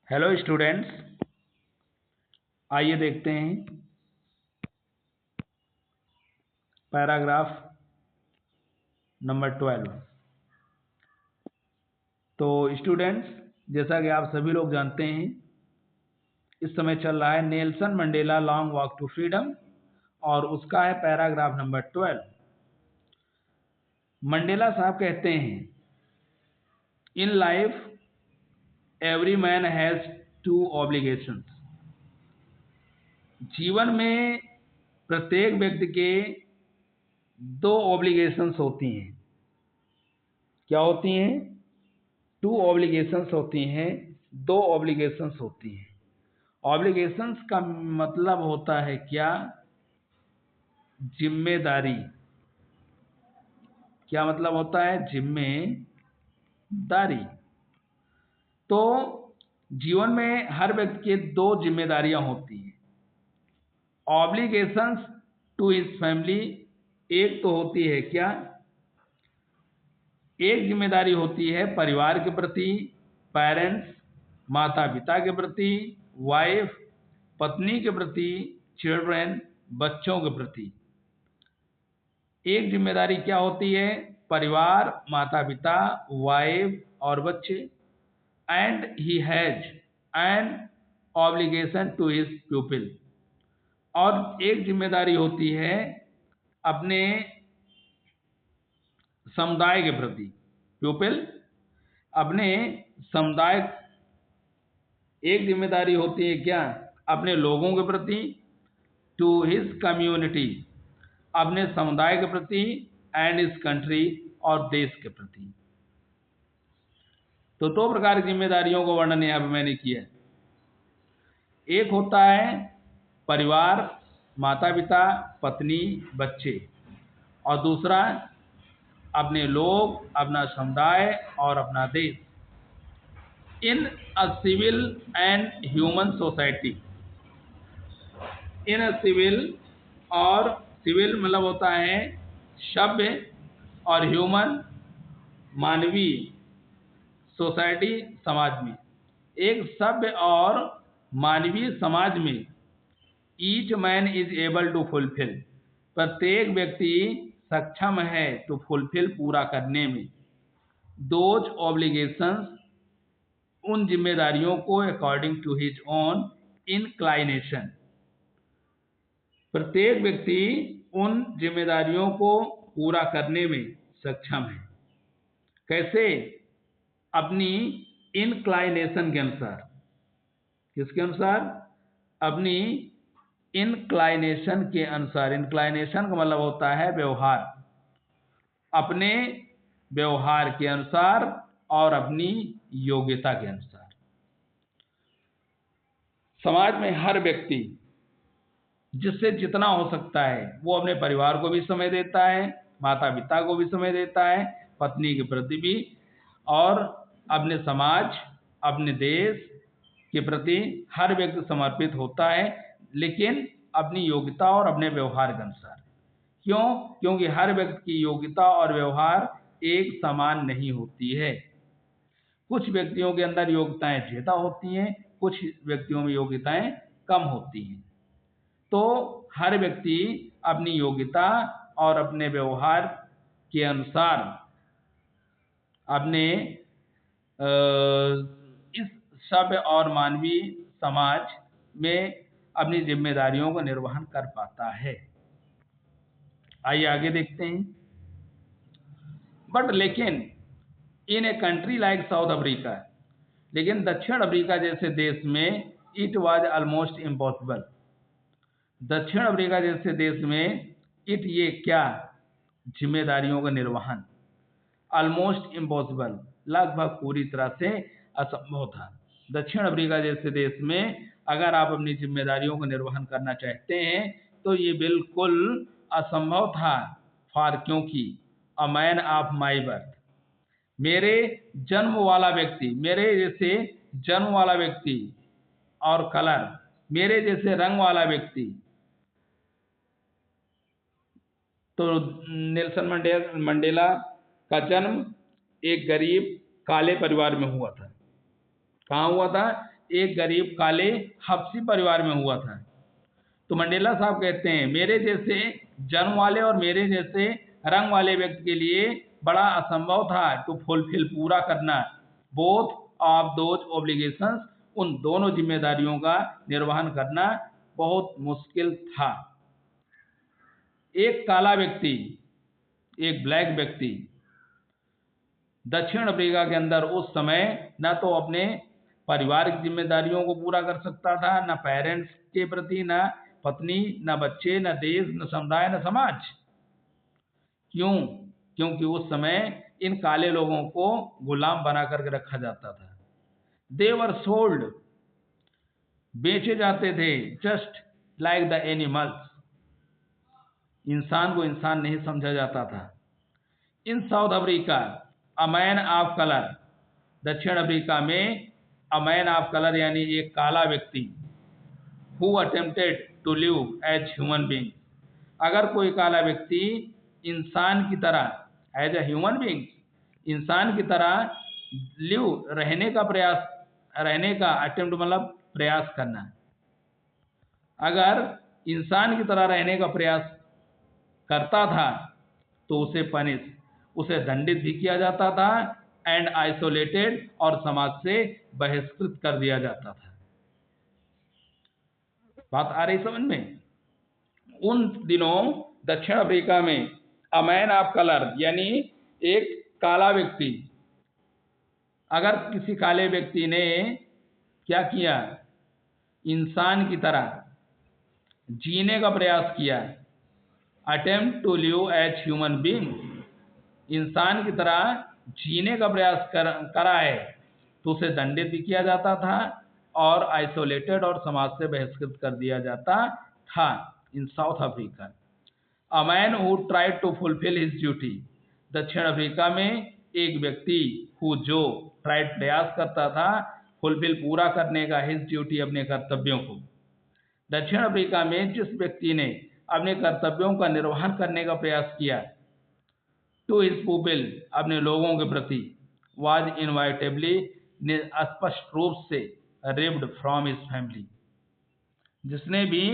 Hello students, आइए देखते हैं पैराग्राफ नंबर 12। तो स्टूडेंट्स, जैसा कि आप सभी लोग जानते हैं, इस समय चल रहा है Nelson Mandela long walk to freedom और उसका है पैराग्राफ नंबर 12। मंडेला साहब कहते हैं, in life every man has two obligations. जीवन में प्रत्येक व्यक्ति के दो ऑब्लिगेशंस होती हैं। क्या होती हैं? टू ऑब्लिगेशंस होती हैं, दो ऑब्लिगेशंस होती हैं। ऑब्लिगेशंस का मतलब होता है क्या? जिम्मेदारी। क्या मतलब होता है? जिम्मेदारी। तो जीवन में हर व्यक्ति की दो जिम्मेदारियां होती हैं। ऑब्लिगेशंस टू हिज फैमिली, एक तो होती है क्या? एक जिम्मेदारी होती है परिवार के प्रति, पेरेंट्स, माता पिता के प्रति, वाइफ, पत्नी के प्रति, चिल्ड्रन, बच्चों के प्रति। एक जिम्मेदारी क्या होती है? परिवार, माता पिता, वाइफ और बच्चे। And he has an obligation to his pupil. और एक जिम्मेदारी होती है अपने समुदाय के प्रति। प्यूपिल अपने समुदाय। एक जिम्मेदारी होती है क्या? अपने लोगों के प्रति, टू हिज कम्युनिटी, अपने समुदाय के प्रति, एंड इस कंट्री, और देश के प्रति। तो दो प्रकार की जिम्मेदारियों का वर्णन यहाँ पे मैंने किया है। एक होता है परिवार, माता पिता, पत्नी, बच्चे, और दूसरा अपने लोग, अपना समुदाय और अपना देश। In a civil and human society. In a civil, और सिविल मतलब होता है सभ्य, और ह्यूमन मानवीय, सोसाइटी समाज में। एक सभ्य और मानवीय समाज में each man is able to fulfil, प्रत्येक व्यक्ति सक्षम है टू फुलफिल, पूरा करने में, दोज ऑब्लिगेशंस, उन जिम्मेदारियों को, अकॉर्डिंग टू हिज ओन इनक्लाइनेशन, प्रत्येक व्यक्ति उन जिम्मेदारियों को पूरा करने में सक्षम है। कैसे? अपनी इनक्लाइनेशन के अनुसार। किसके अनुसार? अपनी इनक्लाइनेशन के अनुसार। इनक्लाइनेशन का मतलब होता है व्यवहार। अपने व्यवहार के अनुसार और अपनी योग्यता के अनुसार। समाज में हर व्यक्ति जिससे जितना हो सकता है वो अपने परिवार को भी समय देता है, माता पिता को भी समय देता है, पत्नी के प्रति भी, और अपने समाज, अपने देश के प्रति हर व्यक्ति समर्पित होता है, लेकिन अपनी योग्यता और अपने व्यवहार के अनुसार। क्यों? क्योंकि हर व्यक्ति की योग्यता और व्यवहार एक समान नहीं होती है। कुछ व्यक्तियों के अंदर योग्यताएं ज़्यादा होती हैं, कुछ व्यक्तियों में योग्यताएं कम होती हैं। तो हर व्यक्ति अपनी योग्यता और अपने व्यवहार के अनुसार अपने इस सभ्य और मानवीय समाज में अपनी जिम्मेदारियों का निर्वहन कर पाता है। आइए आगे देखते हैं। बट लेकिन in a country like South Africa, लेकिन दक्षिण अफ्रीका जैसे देश में इट वाज ऑलमोस्ट इम्पॉसिबल। दक्षिण अफ्रीका जैसे देश में इट, ये क्या? जिम्मेदारियों का निर्वहन ऑलमोस्ट इम्पॉसिबल, लगभग पूरी तरह से असंभव था। दक्षिण अफ्रीका जैसे देश में अगर आप अपनी जिम्मेदारियों का निर्वहन करना चाहते हैं तो ये बिल्कुल असंभव था। फॉर, क्योंकि अ मैन ऑफ माई बर्थ, मेरे जन्म वाला व्यक्ति, मेरे जैसे जन्म वाला व्यक्ति, और कलर, मेरे जैसे रंग वाला व्यक्ति। तो नेल्सन मंडेला का जन्म एक गरीब काले परिवार में हुआ था। कहाँ हुआ था? एक गरीब काले हबशी परिवार में हुआ था। तो मंडेला साहब कहते हैं, मेरे जैसे जन्म वाले और मेरे जैसे रंग वाले व्यक्ति के लिए बड़ा असंभव था टू फुलफिल, पूरा करना, बोथ ऑफ दोज ऑब्लिगेशंस, उन दोनों जिम्मेदारियों का निर्वहन करना बहुत मुश्किल था। एक काला व्यक्ति, एक ब्लैक व्यक्ति दक्षिण अफ्रीका के अंदर उस समय न तो अपने पारिवारिक जिम्मेदारियों को पूरा कर सकता था, न पेरेंट्स के प्रति, न पत्नी, न बच्चे, न देश, न समुदाय, न समाज। क्यों? क्योंकि उस समय इन काले लोगों को गुलाम बना करके रखा जाता था। दे वर सोल्ड, बेचे जाते थे, जस्ट लाइक द एनिमल्स, इंसान को इंसान नहीं समझा जाता था। In South Africa a man of colour, दक्षिण अफ्रीका में अ मैन ऑफ कलर यानी एक काला व्यक्ति, who attempted to live as human being, अगर कोई काला व्यक्ति इंसान की तरह एज ए ह्यूमन बीइंग, इंसान की तरह लिव रहने का प्रयास, रहने का अटेम्प्ट मतलब प्रयास करना, अगर इंसान की तरह रहने का प्रयास करता था तो उसे पनिश, उसे दंडित भी किया जाता था, एंड आइसोलेटेड, और समाज से बहिष्कृत कर दिया जाता था। बात आ रही समझ में? उन दिनों दक्षिण अफ्रीका में अ मैन ऑफ कलर यानी एक काला व्यक्ति, अगर किसी काले व्यक्ति ने क्या किया, इंसान की तरह जीने का प्रयास किया, attempt to live as human being, इंसान की तरह जीने का प्रयास करा है, तो उसे दंडित भी किया जाता था और आइसोलेटेड और समाज से बहिष्कृत कर दिया जाता था। In South Africa a man who tried to fulfil his duty, दक्षिण अफ्रीका में एक व्यक्ति हु जो ट्राइड प्रयास करता था फुलफिल पूरा करने का, हिज ड्यूटी अपने कर्तव्यों को, दक्षिण अफ्रीका में जिस व्यक्ति ने अपने कर्तव्यों का निर्वहन करने का प्रयास किया, टू हिज पीपल, अपने लोगों के प्रति, वाज इनवाइटेबली, स्पष्ट रूप से रिव्ड फ्रॉम हिज फैमिली, जिसने भी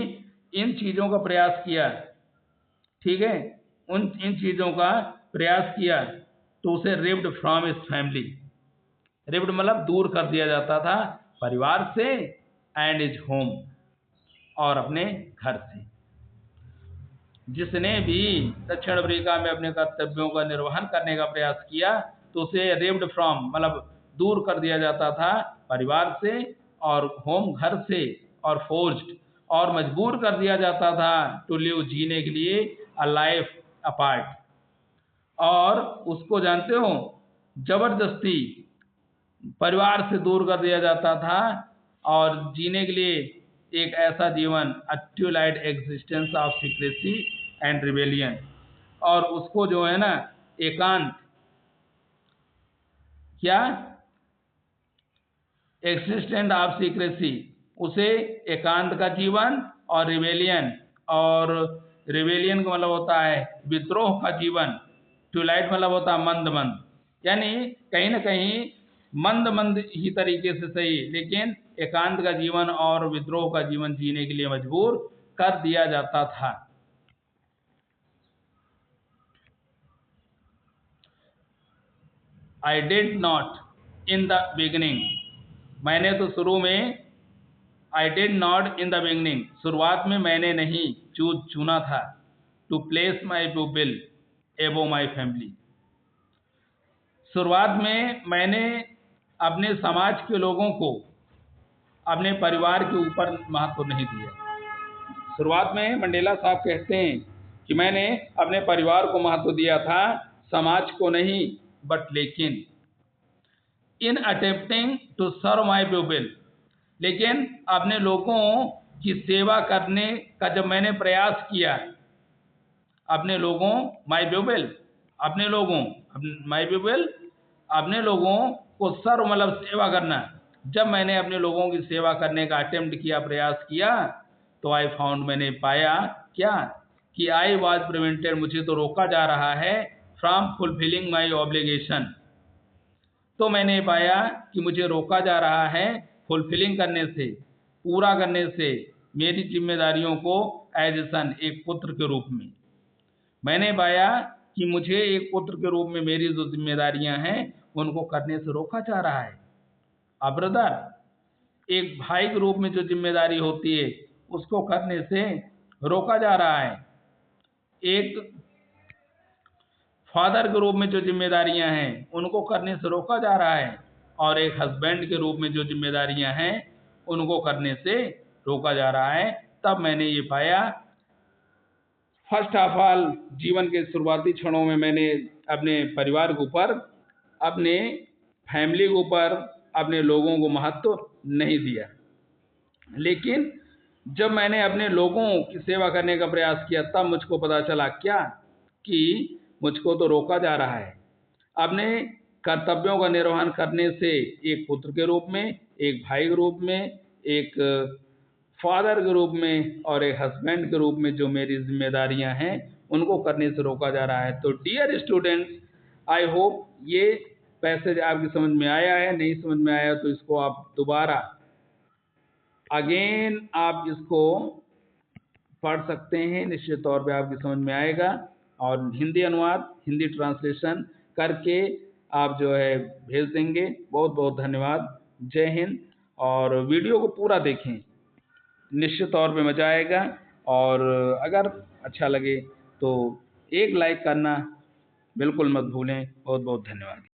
इन चीजों का प्रयास किया, ठीक है, इन चीजों का प्रयास किया तो उसे रिव्ड फ्रॉम हिज फैमिली, रिव्ड मतलब दूर कर दिया जाता था परिवार से, एंड हिज होम, और अपने घर से। जिसने भी दक्षिण अफ्रीका में अपने कर्तव्यों का निर्वहन करने का प्रयास किया तो उसे रिव्ड फ्रॉम मतलब दूर कर दिया जाता था परिवार से और होम घर से, और फोर्स्ड और मजबूर कर दिया जाता था टू लिव जीने के लिए अ लाइफ अपार्ट, और उसको जानते हो जबरदस्ती परिवार से दूर कर दिया जाता था और जीने के लिए एक ऐसा जीवन, a twilight existence of secrecy and rebellion, और उसको जो है ना एकांत, क्या एग्जिस्टेंस ऑफ सीक्रेसी, उसे एकांत का जीवन, और रिबेलियन, और रिबेलियन का मतलब होता है विद्रोह का जीवन, ट्यूलाइट मतलब होता है मंद मंद, यानी कहीं ना कहीं मंद मंद ही तरीके से सही, लेकिन एकांत का जीवन और विद्रोह का जीवन जीने के लिए मजबूर कर दिया जाता था। I did not in the beginning, मैंने तो शुरू में, I did not in the beginning, शुरुआत में मैंने नहीं चुना था, टू प्लेस माई पीपल एबो माई फैमिली, शुरुआत में मैंने अपने समाज के लोगों को अपने परिवार के ऊपर महत्व नहीं दिया। शुरुआत में मंडेला साहब कहते हैं कि मैंने अपने परिवार को महत्व दिया था, समाज को नहीं, बट लेकिन in attempting to serve my people, लेकिन अपने लोगों की सेवा करने का जब मैंने प्रयास किया, अपने लोगों, माई पीपल, अपने लोगों, माई पीपल, अपने लोगों को सर्व मतलब सेवा करना, जब मैंने अपने लोगों की सेवा करने का अटेम्प्ट किया, प्रयास किया, तो आई फाउंड, मैंने पाया क्या, कि आई वाज प्रिवेंटेड, मुझे तो रोका जा रहा है, फ्रॉम फुलफिलिंग माई ऑब्लिगेशन, तो मैंने पाया कि मुझे रोका जा रहा है फुलफिलिंग करने से, पूरा करने से, मेरी जिम्मेदारियों को एज ए सन, एक पुत्र के रूप में मैंने पाया कि मुझे एक पुत्र के रूप में मेरी जो जिम्मेदारियां हैं उनको करने से रोका जा रहा है। अब ब्रदर, एक भाई के रूप में जो जिम्मेदारी होती है उसको करने से रोका जा रहा है। एक फादर के रूप में जो जिम्मेदारियां हैं उनको करने से रोका जा रहा है, और एक हस्बैंड के रूप में जो जिम्मेदारियां हैं उनको करने से रोका जा रहा है। तब मैंने ये पाया, फर्स्ट ऑफ ऑल, जीवन के शुरुआती क्षणों में मैंने अपने परिवार के ऊपर, अपने फैमिली के ऊपर, अपने लोगों को महत्व नहीं दिया। लेकिन जब मैंने अपने लोगों की सेवा करने का प्रयास किया तब मुझको पता चला क्या, कि मुझको तो रोका जा रहा है। अपने कर्तव्यों का निर्वहन करने से एक पुत्र के रूप में, एक भाई के रूप में, एक फादर के रूप में और एक हस्बैंड के रूप में जो मेरी जिम्मेदारियां हैं उनको करने से रोका जा रहा है। तो डियर स्टूडेंट्स, आई होप ये पैसेज आपकी समझ में आया है। नहीं समझ में आया तो इसको आप दोबारा अगेन आप इसको पढ़ सकते हैं, निश्चित तौर पे आपकी समझ में आएगा। और हिंदी अनुवाद, हिंदी ट्रांसलेशन करके आप जो है भेज देंगे। बहुत बहुत धन्यवाद। जय हिंद। और वीडियो को पूरा देखें, निश्चित तौर पे मजा आएगा। और अगर अच्छा लगे तो एक लाइक करना बिल्कुल मत भूलें। बहुत बहुत धन्यवाद।